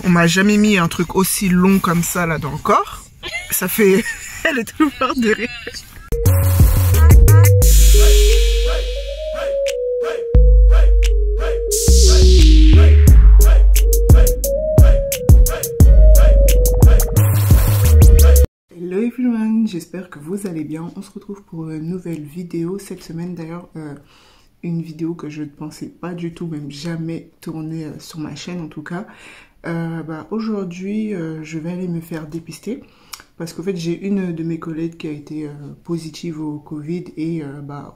On m'a jamais mis un truc aussi long comme ça là dans le corps. Ça fait... Elle est tout morte de rire. Hello everyone, j'espère que vous allez bien. On se retrouve pour une nouvelle vidéo cette semaine. D'ailleurs, une vidéo que je ne pensais pas du tout, même jamais tourner sur ma chaîne en tout cas. Aujourd'hui, je vais aller me faire dépister parce qu'en fait, j'ai une de mes collègues qui a été positive au Covid et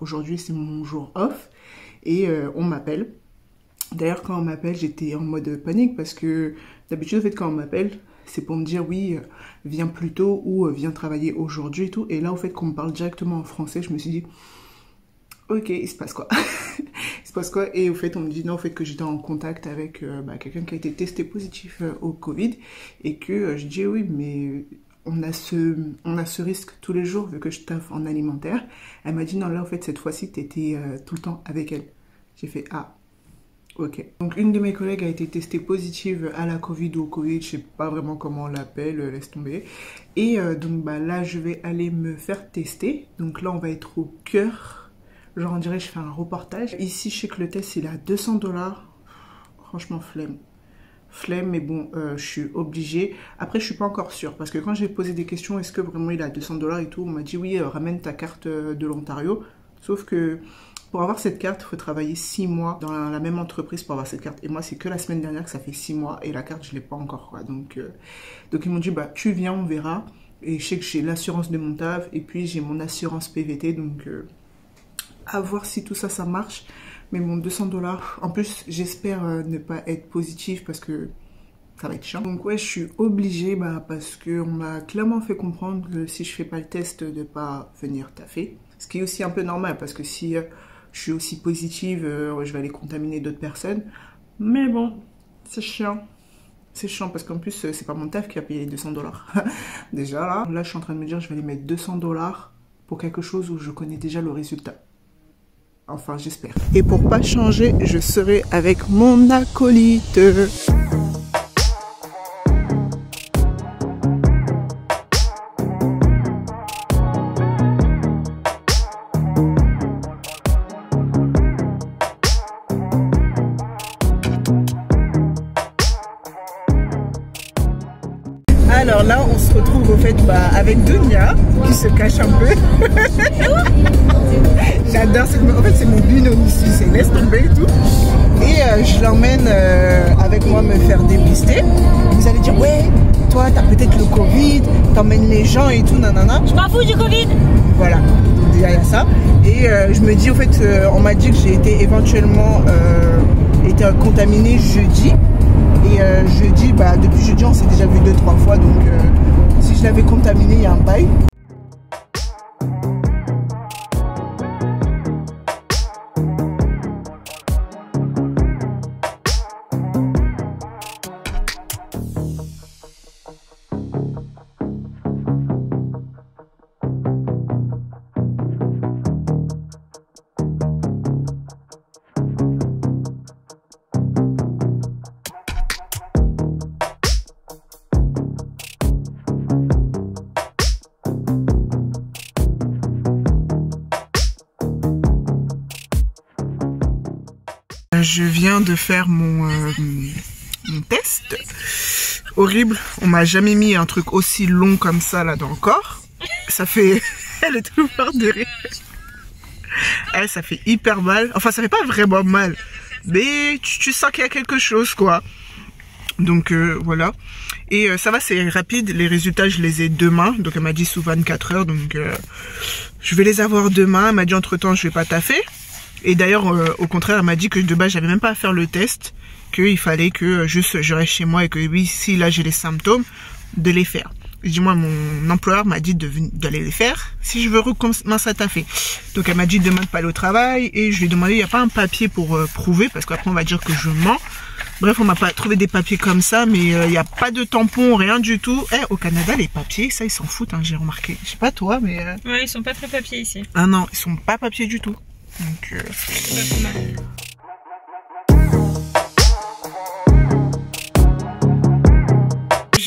aujourd'hui, c'est mon jour off et on m'appelle. D'ailleurs, quand on m'appelle, j'étais en mode panique parce que d'habitude, en fait, quand on m'appelle, c'est pour me dire oui, viens plus tôt ou viens travailler aujourd'hui et tout. Et là, au fait, qu'on me parle directement en français, je me suis dit, ok, il se passe quoi? Il se passe quoi? Et au fait, on me dit non, au fait, que j'étais en contact avec quelqu'un qui a été testé positif au Covid et que je dis oui, mais on a ce risque tous les jours vu que je taffe en alimentaire. Elle m'a dit non, là, en fait, cette fois-ci, tu étais tout le temps avec elle. J'ai fait ah. Ok. Donc une de mes collègues a été testée positive à la Covid ou au Covid, je sais pas vraiment comment on l'appelle, laisse tomber. Et donc là je vais aller me faire tester. Donc là on va être au cœur. Genre on dirait je fais un reportage. Ici je sais que le test il est à 200 $. Franchement flemme. Flemme, mais bon, je suis obligée. Après, je suis pas encore sûre parce que quand j'ai posé des questions, est-ce que vraiment il est à 200 $ et tout, on m'a dit oui, ramène ta carte de l'Ontario. Sauf que pour avoir cette carte, il faut travailler 6 mois dans la même entreprise pour avoir cette carte. Et moi, c'est que la semaine dernière que ça fait 6 mois et la carte, je l'ai pas encore, quoi. Donc ils m'ont dit, bah, tu viens, on verra. Et je sais que j'ai l'assurance de mon taf et puis j'ai mon assurance PVT. Donc, à voir si tout ça, ça marche. Mais bon, 200 $. En plus, j'espère ne pas être positive parce que ça va être chiant. Donc ouais, je suis obligée parce qu'on m'a clairement fait comprendre que si je fais pas le test, de pas venir taffer. Ce qui est aussi un peu normal parce que si je suis aussi positive, je vais aller contaminer d'autres personnes. Mais bon, c'est chiant. C'est chiant parce qu'en plus, c'est pas mon taf qui a payé les 200 $. Déjà là, je suis en train de me dire je vais aller mettre 200 $ pour quelque chose où je connais déjà le résultat. Enfin, j'espère. Et pour pas changer, je serai avec mon acolyte. Alors là, on se retrouve au fait avec Dunia qui se cache un peu. J'adore cette... En fait, c'est mon binôme ici, c'est laisse tomber et tout. Et je l'emmène avec moi me faire dépister. Vous allez dire, ouais, toi, t'as peut-être le Covid, t'emmènes les gens et tout, nanana. Je m'en fous du Covid. Voilà, donc déjà il y a ça. Et je me dis, au fait, on m'a dit que j'ai été éventuellement contaminée jeudi. Et jeudi, depuis jeudi, on s'est déjà vu 2-3 fois. Donc, si je l'avais contaminé, il y a un bail. Je viens de faire mon test. Horrible. On m'a jamais mis un truc aussi long comme ça là dans le corps. Ça fait... Elle est tout morte de rire. Ça fait hyper mal. Enfin, ça fait pas vraiment mal. Mais tu sens qu'il y a quelque chose, quoi. Donc, voilà. Et ça va, c'est rapide. Les résultats, je les ai demain. Donc, elle m'a dit sous 24 heures. Donc, je vais les avoir demain. Elle m'a dit entre-temps, je vais pas taffer. Et d'ailleurs, au contraire, elle m'a dit que de base, j'avais même pas à faire le test, qu'il fallait que juste je reste chez moi et que oui, si là j'ai les symptômes, de les faire. Je dis moi, mon employeur m'a dit d'aller les faire si je veux recommencer à taffer. Donc elle m'a dit demain de pas aller au travail et je lui ai demandé, il n'y a pas un papier pour prouver parce qu'après on va dire que je mens. Bref, on m'a pas trouvé des papiers comme ça, mais il n'y a pas de tampon, rien du tout. Au Canada, les papiers, ça ils s'en foutent, hein, j'ai remarqué. Je sais pas toi, mais... Ouais, ils sont pas très papiers ici. Ah non, ils sont pas papiers du tout. Donc, c'est pas mal.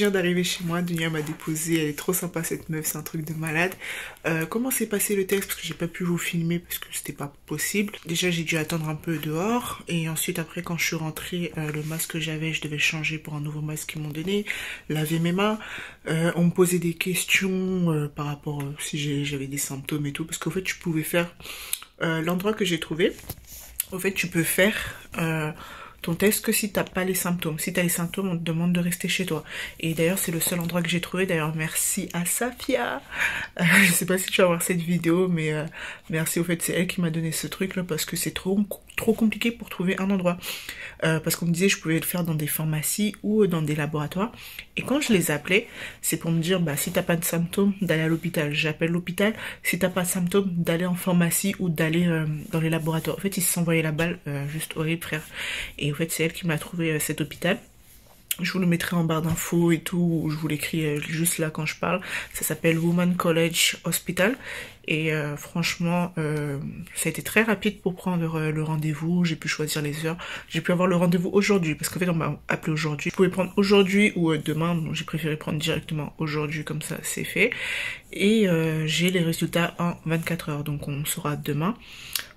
viens d'arriver chez moi, Dunia m'a déposé, elle est trop sympa cette meuf, c'est un truc de malade. Comment s'est passé le test? Parce que j'ai pas pu vous filmer parce que c'était pas possible. Déjà j'ai dû attendre un peu dehors et ensuite après quand je suis rentrée, le masque que j'avais, je devais changer pour un nouveau masque qu'ils m'ont donné, laver mes mains. On me posait des questions par rapport si j'avais des symptômes et tout, parce qu'au fait tu pouvais faire l'endroit que j'ai trouvé. Au fait tu peux faire ton test que si t'as pas les symptômes. Si t'as les symptômes, on te demande de rester chez toi. Et d'ailleurs, c'est le seul endroit que j'ai trouvé. D'ailleurs, merci à Safia. Je sais pas si tu vas voir cette vidéo, mais merci. Au fait, c'est elle qui m'a donné ce truc-là parce que c'est trop compliqué pour trouver un endroit. Parce qu'on me disait que je pouvais le faire dans des pharmacies ou dans des laboratoires. Et quand je les appelais, c'est pour me dire, bah, si t'as pas de symptômes, d'aller à l'hôpital. J'appelle l'hôpital. Si t'as pas de symptômes, d'aller en pharmacie ou d'aller dans les laboratoires. En fait, ils se sont envoyés la balle, juste horrible, frère. Et en fait, c'est elle qui m'a trouvé cet hôpital. Je vous le mettrai en barre d'infos et tout, ou je vous l'écris juste là quand je parle. Ça s'appelle Women's College Hospital. Et franchement, ça a été très rapide pour prendre le rendez-vous. J'ai pu choisir les heures. J'ai pu avoir le rendez-vous aujourd'hui, parce qu'en fait, on m'a appelé aujourd'hui. Je pouvais prendre aujourd'hui ou demain. Donc j'ai préféré prendre directement aujourd'hui, comme ça, c'est fait. Et j'ai les résultats en 24 heures, donc on saura demain.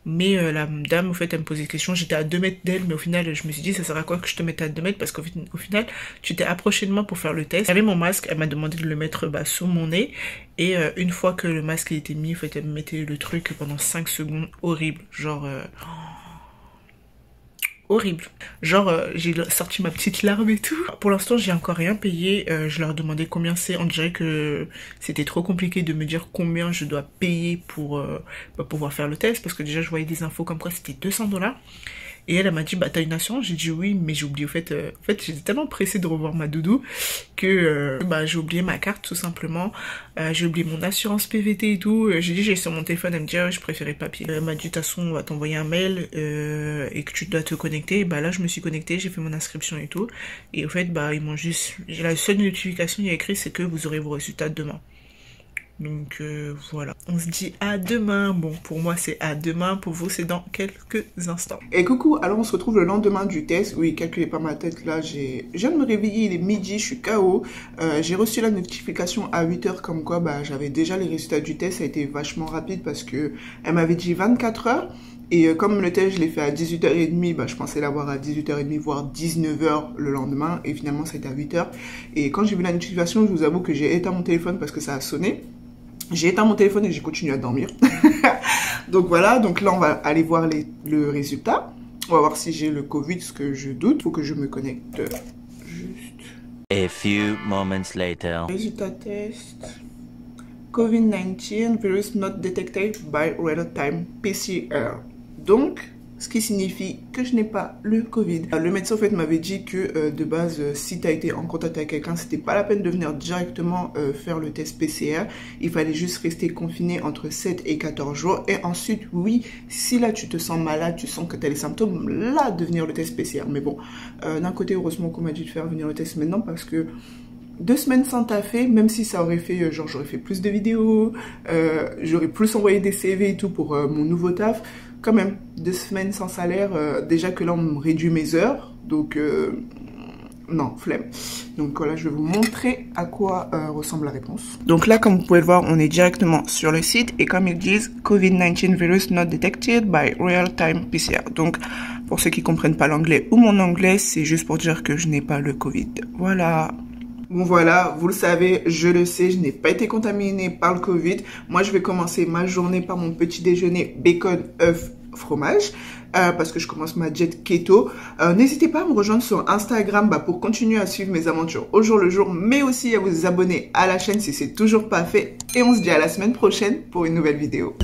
Mais la dame, au fait, elle me posait des questions. J'étais à 2 mètres d'elle, mais au final, je me suis dit, ça sert à quoi que je te mette à 2 mètres? Parce qu'au final, tu t'es approché de moi pour faire le test. J'avais mon masque, elle m'a demandé de le mettre sous mon nez. Et une fois que le masque était mis, en fait, elle me mettait le truc pendant 5 secondes. Horrible. Genre... horrible. Genre, j'ai sorti ma petite larme et tout. Pour l'instant, j'ai encore rien payé. Je leur demandais combien c'est. On dirait que c'était trop compliqué de me dire combien je dois payer pour pouvoir faire le test. Parce que déjà, je voyais des infos comme quoi c'était 200 $. Et elle m'a dit, bah t'as une assurance? J'ai dit oui, mais j'ai oublié. En fait, j'étais tellement pressée de revoir ma doudou que j'ai oublié ma carte tout simplement. J'ai oublié mon assurance PVT et tout. J'ai dit j'ai sur mon téléphone. Elle me dit ah, je préférais papier. Elle m'a dit de toute façon on va t'envoyer un mail et que tu dois te connecter. Bah là je me suis connectée, j'ai fait mon inscription et tout. Et au fait ils m'ont juste, la seule notification il y a écrit c'est que vous aurez vos résultats demain. Donc voilà, on se dit à demain. Bon, pour moi c'est à demain, pour vous c'est dans quelques instants. Et coucou, alors on se retrouve le lendemain du test. Oui, calculez pas ma tête là, je viens de me réveiller, il est midi, je suis KO. J'ai reçu la notification à 8 h comme quoi j'avais déjà les résultats du test. Ça a été vachement rapide parce que elle m'avait dit 24 heures. Et comme le test, je l'ai fait à 18h30, je pensais l'avoir à 18h30, voire 19h le lendemain. Et finalement, c'était à 8 h. Et quand j'ai vu la notification, je vous avoue que j'ai éteint mon téléphone parce que ça a sonné. J'ai éteint mon téléphone et j'ai continué à dormir. Donc voilà, donc là, on va aller voir le résultat. On va voir si j'ai le Covid, ce que je doute. Il faut que je me connecte juste. A few moments later. Résultat test. COVID-19 virus not detected by real-time PCR. Donc, ce qui signifie que je n'ai pas le Covid. Le médecin, en fait, m'avait dit que de base, si tu as été en contact avec quelqu'un, c'était pas la peine de venir directement faire le test PCR. Il fallait juste rester confiné entre 7 et 14 jours. Et ensuite, oui, si là, tu te sens malade, tu sens que tu as les symptômes, là, de venir le test PCR. Mais bon, d'un côté, heureusement qu'on m'a dit de faire venir le test maintenant parce que 2 semaines sans taffer, même si ça aurait fait, genre j'aurais fait plus de vidéos, j'aurais plus envoyé des CV et tout pour mon nouveau taf, quand même, 2 semaines sans salaire, déjà que là on me réduit mes heures, donc non, flemme. Donc voilà, je vais vous montrer à quoi ressemble la réponse. Donc là, comme vous pouvez le voir, on est directement sur le site et comme ils disent, COVID-19 virus not detected by real-time PCR. Donc, pour ceux qui comprennent pas l'anglais ou mon anglais, c'est juste pour dire que je n'ai pas le Covid. Voilà. Bon voilà, vous le savez, je le sais, je n'ai pas été contaminée par le Covid. Moi, je vais commencer ma journée par mon petit déjeuner bacon, œuf, fromage. Parce que je commence ma diète keto. N'hésitez pas à me rejoindre sur Instagram pour continuer à suivre mes aventures au jour le jour, mais aussi à vous abonner à la chaîne si c'est toujours pas fait. Et on se dit à la semaine prochaine pour une nouvelle vidéo.